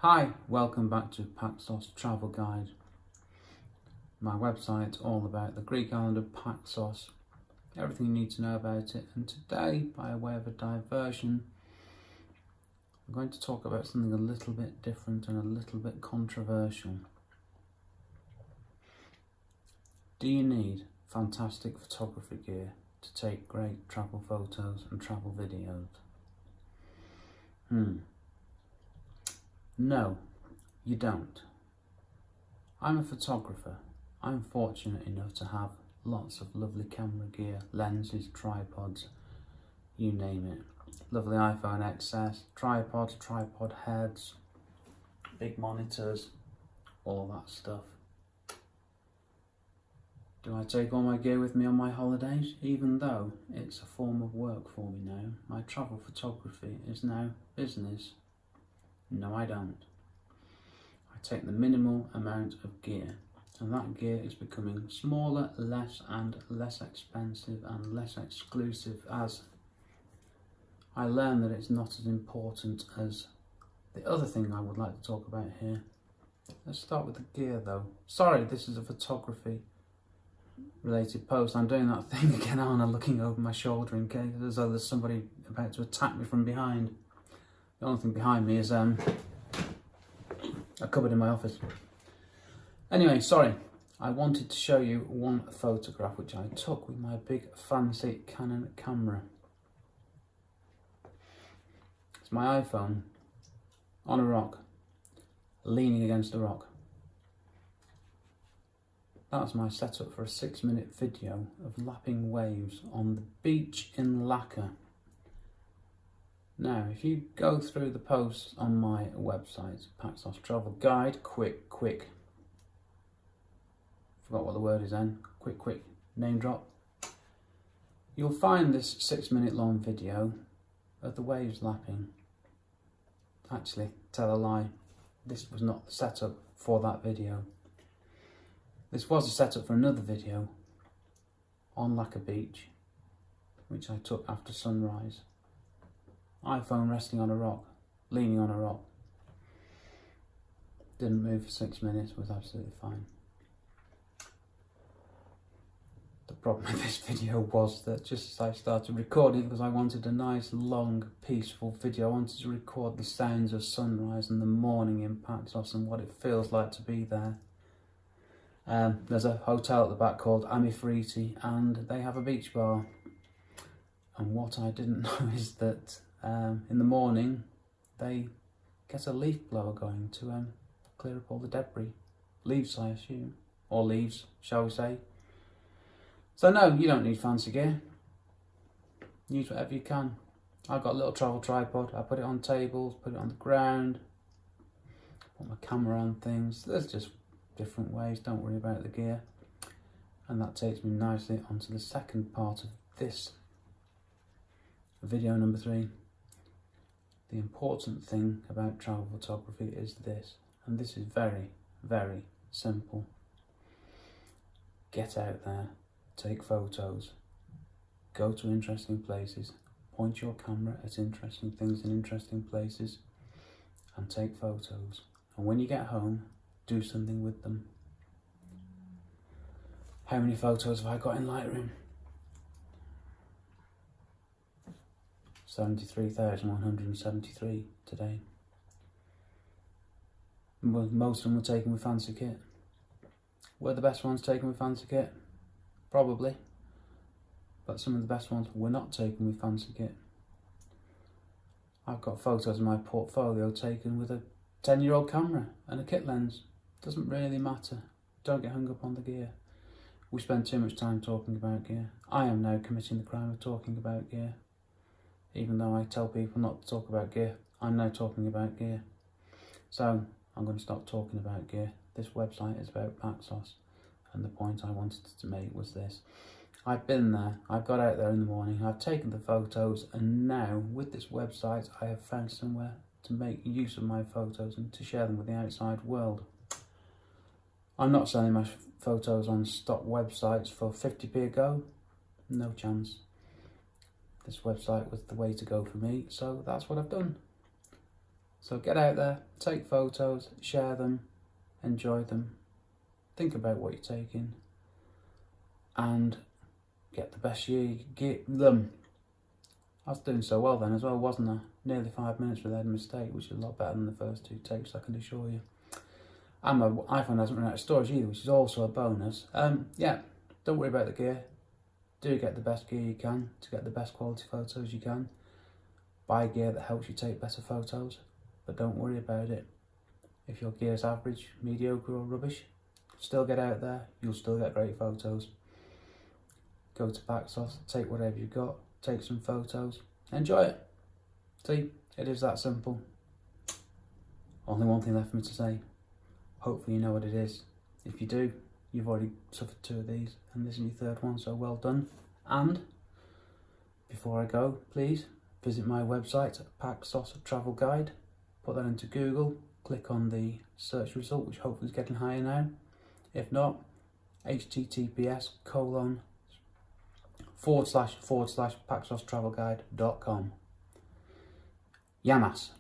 Hi, welcome back to Paxos Travel Guide. My website's all about the Greek island of Paxos, everything you need to know about it, and today, by way of a diversion, I'm going to talk about something a little bit different and a little bit controversial. Do you need fantastic photography gear to take great travel photos and travel videos? No, you don't. I'm a photographer. I'm fortunate enough to have lots of lovely camera gear, lenses, tripods, you name it. Lovely iPhone XS, tripods, tripod heads, big monitors, all that stuff. Do I take all my gear with me on my holidays? Even though it's a form of work for me now, my travel photography is now business. No, I don't. I take the minimal amount of gear, and that gear is becoming smaller, less and less expensive and less exclusive as I learn that it's not as important as the other thing I would like to talk about here. Let's start with the gear though. Sorry, this is a photography related post. I'm doing that thing again, aren't I? Looking over my shoulder in case as though there's somebody about to attack me from behind. The only thing behind me is a cupboard in my office. Anyway, sorry. I wanted to show you one photograph which I took with my big fancy Canon camera. It's my iPhone on a rock, leaning against a rock. That's my setup for a 6-minute video of lapping waves on the beach in Lakka. Now, if you go through the posts on my website, Paxos Travel Guide, quick, forgot what the word is then, quick, name drop, you'll find this 6-minute long video of the waves lapping. Actually, tell a lie, this was not the setup for that video. This was a setup for another video on Lakka Beach, which I took after sunrise. iPhone resting on a rock, leaning on a rock. Didn't move for 6 minutes, was absolutely fine. The problem with this video was that just as I started recording, because I wanted a nice, long, peaceful video, I wanted to record the sounds of sunrise and the morning in Paxos and what it feels like to be there. There's a hotel at the back called Amifriti and they have a beach bar. And what I didn't know is that in the morning they get a leaf blower going to clear up all the debris. Leaves, I assume. Or leaves, shall we say. So no, you don't need fancy gear. Use whatever you can. I've got a little travel tripod. I put it on tables, put it on the ground. Put my camera on things. There's just different ways, don't worry about the gear. And that takes me nicely onto the second part of this video, number 3. The important thing about travel photography is this, and this is very, very simple. Get out there, take photos, go to interesting places, point your camera at interesting things in interesting places, and take photos. And when you get home, do something with them. How many photos have I got in Lightroom? 73,173 today. Most of them were taken with fancy kit. Were the best ones taken with fancy kit? Probably. But some of the best ones were not taken with fancy kit. I've got photos in my portfolio taken with a 10-year-old camera and a kit lens. Doesn't really matter. Don't get hung up on the gear. We spend too much time talking about gear. I am now committing the crime of talking about gear. Even though I tell people not to talk about gear, I'm now talking about gear. So I'm going to stop talking about gear. This website is about Paxos, and the point I wanted to make was this. I've been there, I've got out there in the morning, I've taken the photos, and now with this website I have found somewhere to make use of my photos and to share them with the outside world. I'm not selling my photos on stock websites for 50p a go. No chance. This website was the way to go for me, so that's what I've done. So get out there, take photos, share them, enjoy them, think about what you're taking, and get the best gear you can get them. I was doing so well then as well, wasn't I? Nearly 5 minutes without a mistake, which is a lot better than the first 2 takes, I can assure you. And my iPhone hasn't run out of storage either, which is also a bonus. Yeah, don't worry about the gear. Do get the best gear you can to get the best quality photos you can. Buy gear that helps you take better photos, but don't worry about it. If your gear's average, mediocre or rubbish, still get out there, you'll still get great photos. Go to Paxos, take whatever you've got, take some photos, enjoy it. See, it is that simple. Only one thing left for me to say. Hopefully you know what it is. If you do, you've already suffered 2 of these, and this is your 3rd one, so well done. And before I go, please visit my website, Paxos Travel Guide. Put that into Google, click on the search result, which hopefully is getting higher now. If not, https:////paxostravelguide.com. Yamas.